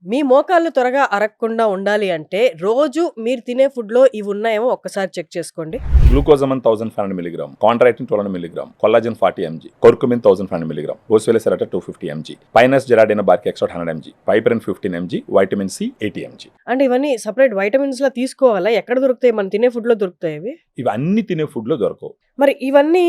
మీ మోకాళ్ళు త్వరగా అరగకుండా ఉండాలి అంటే రోజు మీరు తినే ఫుడ్‌లో ఇవి ఉన్నాయేమో ఒక్కసారి చెక్ చేసుకోండి. గ్లూకోజమన్ 1500 mg, కాంట్రాక్టిన్ 1200 mg, collagen 40 mg, curcumin 1500 mg, boswellia serrata 250 mg, pinus జెరాడినా బార్కి extract 100 mg, piperine 15 mg, vitamin C 80 mg. అంటే ఇవన్నీ సెపరేట్ వైటమిన్స్‌లా తీసుకోవాలా? ఎక్కడ దొరుకుతాయి? మనం తినే ఫుడ్‌లో దొరుకుతాయా ఇవి? ఇవి అన్ని తినే ఫుడ్లో దొరకవు. మరి ఇవన్నీ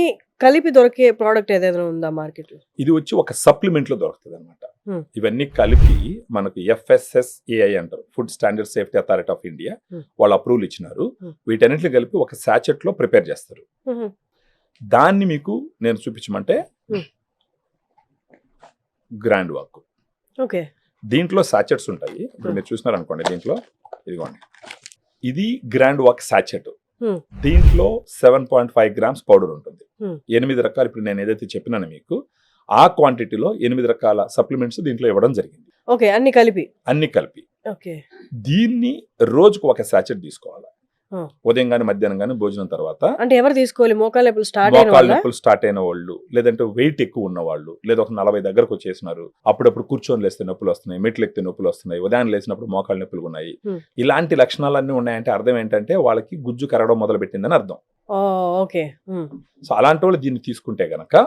కలిపి దొరికే ప్రోడక్ట్ ఏదైనా ఉందా మార్కెట్‌లో? ఇది వచ్చి ఒక సప్లిమెంట్లో దొరుకుతుంది అనమాట. Hmm. ఇవన్నీ కలిపి మనకు FSSAI అంటారు, food standard safety authority of India, వాళ్ళు అప్రూవల్ ఇచ్చినారు. వీటన్నిటిని కలిపి ఒక సాచెట్ లో ప్రిపేర్ చేస్తారు. దాన్ని మీకు నేను చూపించమంటే గ్రాండ్ వాక్. ఓకే. దీంట్లో సాచెట్స్ ఉంటాయి. ఇప్పుడు మీరు చూసినారు అనుకోండి, దీంట్లో ఇదిగోండి, ఇది గ్రాండ్ వాక్ సాచెట్. దీంట్లో 7.5 grams పౌడర్ ఉంటుంది. 8 రకాలు ఇప్పుడు నేను ఏదైతే చెప్పినానో మీకు ఆ క్వాంటిటీలో 8 రకాల సప్లిమెంట్స్ దీంట్లో ఇవ్వడం జరిగింది. ఓకే, అన్ని కలిపి. ఓకే. దీన్ని రోజుకు ఒక సాచెట్ తీసుకోవాలి. ఉదయం కానీ మధ్యాహ్నం కానీ భోజనం తర్వాత. అంటే ఎవరు తీసుకోవాలి? మోకాళ్ళ నొప్పులు స్టార్ట్ అయిన వాళ్ళు, లేదంటే వెయిట్ ఎక్కువ ఉన్న వాళ్ళు, లేదా ఒక 40 దగ్గరకు వచ్చేసినారు, అప్పుడప్పుడు కూర్చొని లేస్తే నొప్పులు వస్తున్నాయి, మెట్లు ఎక్కితే నొప్పులు వస్తున్నాయి, ఉదయం లేసినప్పుడు మోకాళ్ళ నొప్పులు ఉన్నాయి, ఇలాంటి లక్షణాలన్నీ ఉన్నాయంటే అర్థం ఏంటంటే వాళ్ళకి గుజ్జు కరగడం మొదలు పెట్టిందని అర్థం. ఓకే. సో అలాంటి వాళ్ళు దీన్ని తీసుకుంటే గనక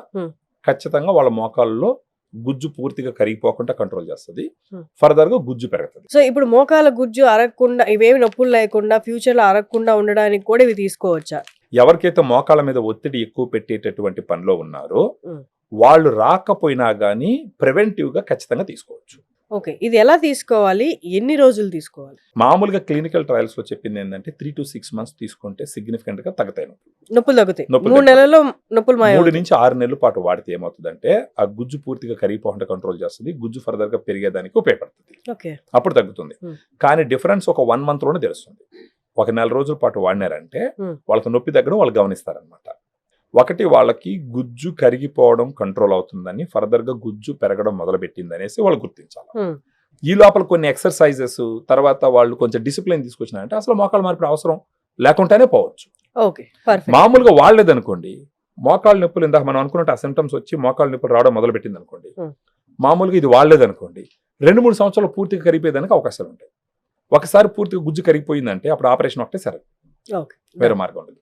ఖచ్చితంగా వాళ్ళ మోకాళ్ళలో గుజ్జు పూర్తిగా కరిగిపోకుండా కంట్రోల్ చేస్తుంది. ఫర్దర్ గా గుజ్జు పెరుగుతుంది. సో ఇప్పుడు మోకాల గుజ్జు అరగకుండా, ఇవేమి నొప్పులు లేకుండా ఫ్యూచర్ లో అరగకుండా ఉండడానికి కూడా ఇవి తీసుకోవచ్చా? ఎవరికైతే మోకాళ్ళ మీద ఒత్తిడి ఎక్కువ పెట్టేటటువంటి పనిలో ఉన్నారో వాళ్ళు రాకపోయినా గానీ ప్రివెంటివ్ గా ఖచ్చితంగా తీసుకోవచ్చు. ఓకే. ఇది ఎలా తీసుకోవాలి? ఎన్ని రోజులు తీసుకోవాలి? మామూలుగా క్లినికల్ ట్రయల్స్ లో చెప్పింది ఏంటంటే 3 to 6 months తీసుకుంటే సిగ్నిఫికెంట్ గా తగ్గుతాయి నొప్పులు తగ్గుతాయి. 3 నెలల్లో నొప్పులు 3 నుంచి 6 నెలల పాటు వాడితే ఏమవుతుందంటే ఆ గుజ్జు పూర్తిగా కరిగిపోకుండా కంట్రోల్ చేస్తుంది. గుజ్జు ఫర్దర్ గా పెరిగేదానికి ఉపయోగపడుతుంది. ఓకే. అప్పుడు తగ్గుతుంది. కానీ డిఫరెన్స్ ఒక 1 month లోనే తెలుస్తుంది. ఒక 4 రోజుల పాటు వాడినారంటే వాళ్ళకి నొప్పి తగ్గడం వాళ్ళు గమనిస్తారనమాట. ఒకటి, వాళ్ళకి గుజ్జు కరిగిపోవడం కంట్రోల్ అవుతుందని, ఫర్దర్ గా గుజ్జు పెరగడం మొదలుపెట్టింది అనేసి వాళ్ళు గుర్తించాలి. ఈ లోపల కొన్ని ఎక్సర్సైజెస్ తర్వాత వాళ్ళు కొంచెం డిసిప్లిన్ తీసుకొచ్చినారంటే అసలు మోకాళ్ళ మార్పిడి అవసరం లేకుండానే పోవచ్చు. మామూలుగా వాళ్ళేదనుకోండి, మోకాళ్ళ నొప్పులు ఇందాక మనం అనుకున్నట్టు ఆ సింటమ్స్ వచ్చి మోకాళ్ళ నొప్పులు రావడం మొదలు పెట్టింది అనుకోండి, మామూలుగా ఇది వాళ్ళేదనుకోండి 2-3 సంవత్సరాలు పూర్తిగా కరిగిపోయేదానికి అవకాశాలు ఉంటాయి. ఒకసారి పూర్తిగా గుజ్జు కరిగిపోయిందంటే అప్పుడు ఆపరేషన్ ఒకటే సరే, వేరే మార్గం ఉండదు.